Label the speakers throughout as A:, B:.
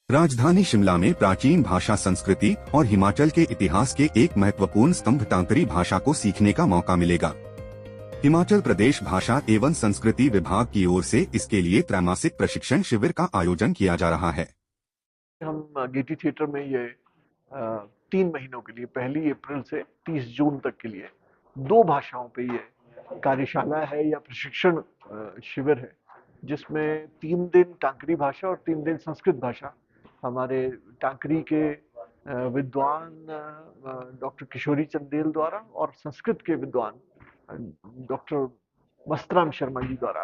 A: राजधानी शिमला में प्राचीन भाषा संस्कृति और हिमाचल के इतिहास के एक महत्वपूर्ण स्तंभ टांकरी भाषा को सीखने का मौका मिलेगा। हिमाचल प्रदेश भाषा एवं संस्कृति विभाग की ओर से इसके लिए त्रैमासिक प्रशिक्षण शिविर का आयोजन किया जा रहा है।
B: हम गेटी थिएटर में ये 3 महीनों के लिए 1 अप्रैल से 30 जून तक के लिए 2 भाषाओं पे ये कार्यशाला है या प्रशिक्षण शिविर है, जिसमें 3 दिन टांकरी भाषा और 3 दिन संस्कृत भाषा हमारे टांकरी के विद्वान डॉक्टर किशोरी चंदेल द्वारा और संस्कृत के विद्वान डॉक्टर मस्तराम शर्मा जी द्वारा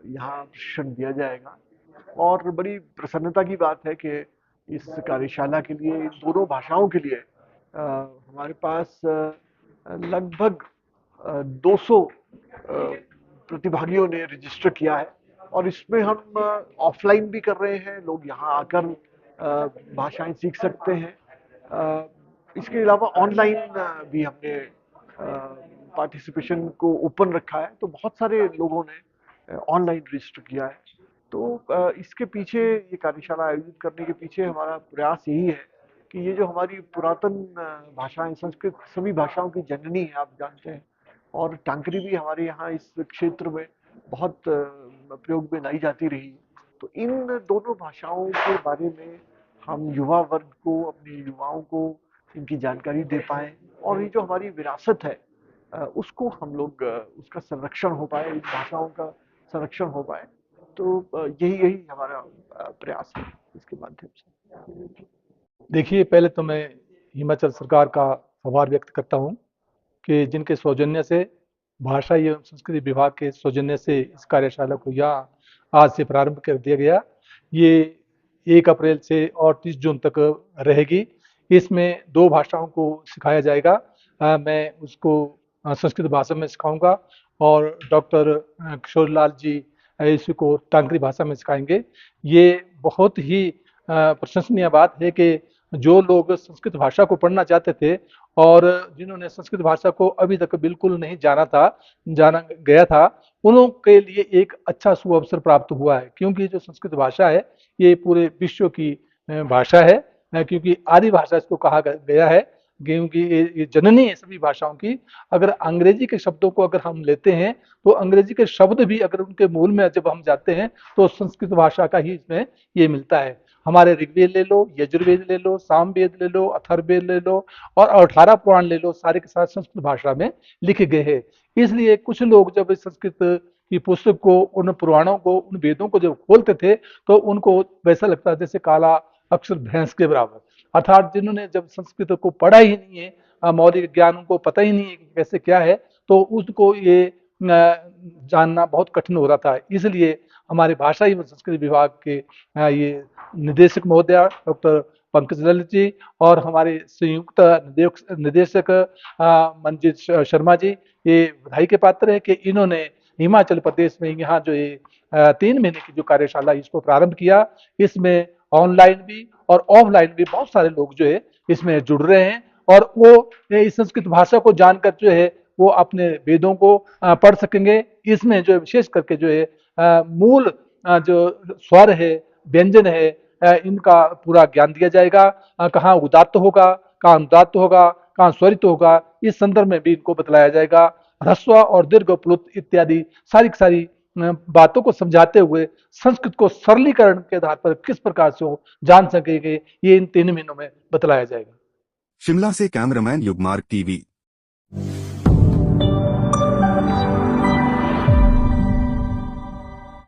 B: यहाँ प्रशिक्षण दिया जाएगा। और बड़ी प्रसन्नता की बात है कि इस कार्यशाला के लिए इन दोनों भाषाओं के लिए हमारे पास लगभग 200 प्रतिभागियों ने रजिस्टर किया है और इसमें हम ऑफलाइन भी कर रहे हैं, लोग यहाँ आकर भाषाएं सीख सकते हैं। इसके अलावा ऑनलाइन भी हमने पार्टिसिपेशन को ओपन रखा है, तो बहुत सारे लोगों ने ऑनलाइन रजिस्टर किया है। तो इसके पीछे, ये कार्यशाला आयोजित करने के पीछे हमारा प्रयास यही है कि ये जो हमारी पुरातन भाषाएं, संस्कृत सभी भाषाओं की जननी है, आप जानते हैं, और टांकरी भी हमारे यहाँ इस क्षेत्र में बहुत प्रयोग में लाई जाती रही। तो इन दोनों भाषाओं के बारे में हम युवा वर्ग को, अपने युवाओं को इनकी जानकारी दे पाए और ये जो हमारी विरासत है उसको हम लोग उसका संरक्षण हो पाए, इन भाषाओं का संरक्षण हो पाए। तो यही हमारा प्रयास है इसके माध्यम से।
C: देखिए, पहले तो मैं हिमाचल सरकार का आभार व्यक्त करता हूँ कि जिनके सौजन्य से, भाषा एवं संस्कृति विभाग के सौजन्य से इस कार्यशाला को यहाँ आज से प्रारंभ कर दिया गया। ये 1 अप्रैल से और 30 जून तक रहेगी। इसमें 2 भाषाओं को सिखाया जाएगा। मैं उसको संस्कृत भाषा में सिखाऊंगा और डॉक्टर किशोर जी इसको टांकरी भाषा में सिखाएंगे। ये बहुत ही प्रशंसनीय बात है कि जो लोग संस्कृत भाषा को पढ़ना चाहते थे और जिन्होंने संस्कृत भाषा को अभी तक बिल्कुल नहीं जाना गया था, उन के लिए एक अच्छा सुअवसर प्राप्त हुआ है, क्योंकि जो संस्कृत भाषा है ये पूरे विश्व की भाषा है, क्योंकि आदि भाषा इसको कहा गया है, क्योंकि ये जननी है सभी भाषाओं की। अगर अंग्रेजी के शब्दों को अगर हम लेते हैं तो अंग्रेजी के शब्द भी अगर उनके मूल में जब हम जाते हैं तो संस्कृत भाषा का ही इसमें ये मिलता है। हमारे ऋग्वेद ले लो, यजुर्वेद ले लो, सामवेद ले लो, अथर्ववेद ले लो और 18 पुराण ले लो, सारे के साथ संस्कृत भाषा में लिखे गए हैं। इसलिए कुछ लोग जब संस्कृत की पुस्तक को, उन पुराणों को, उन वेदों को जब खोलते थे तो उनको वैसा लगता जैसे काला अक्षर भैंस के बराबर। अर्थात जिन्होंने जब संस्कृत को पढ़ा ही नहीं है, मौलिक ज्ञान उनको पता ही नहीं है कि कैसे क्या है, तो उसको ये जानना बहुत कठिन हो रहा था। इसलिए हमारे भाषा एवं संस्कृति विभाग के ये निदेशक महोदय डॉक्टर पंकज ललित जी और हमारे संयुक्त निदेशक मंजीत शर्मा जी ये बधाई के पात्र है कि इन्होंने हिमाचल प्रदेश में यहाँ जो ये 3 महीने की जो कार्यशाला इसको प्रारंभ किया, इसमें ऑनलाइन भी और ऑफलाइन भी बहुत सारे लोग जो है इसमें जुड़ रहे हैं और वो इस संस्कृत भाषा को जानकर जो है वो अपने वेदों को पढ़ सकेंगे। इसमें जो विशेष करके जो है मूल जो स्वर है, व्यंजन है, इनका पूरा ज्ञान दिया जाएगा। कहाँ उदात्त होगा, कहाँ अनुदात्त होगा, कहाँ स्वरित होगा, इस संदर्भ में भी इनको बतलाया जाएगा। ह्रस्व और दीर्घ प्लुत इत्यादि सारी बातों को समझाते हुए संस्कृत को सरलीकरण के आधार पर किस प्रकार से वो जान सकेंगे, ये इन 3 महीनों में बतलाया जाएगा।
A: शिमला से कैमरामैन युगमार्ग टीवी।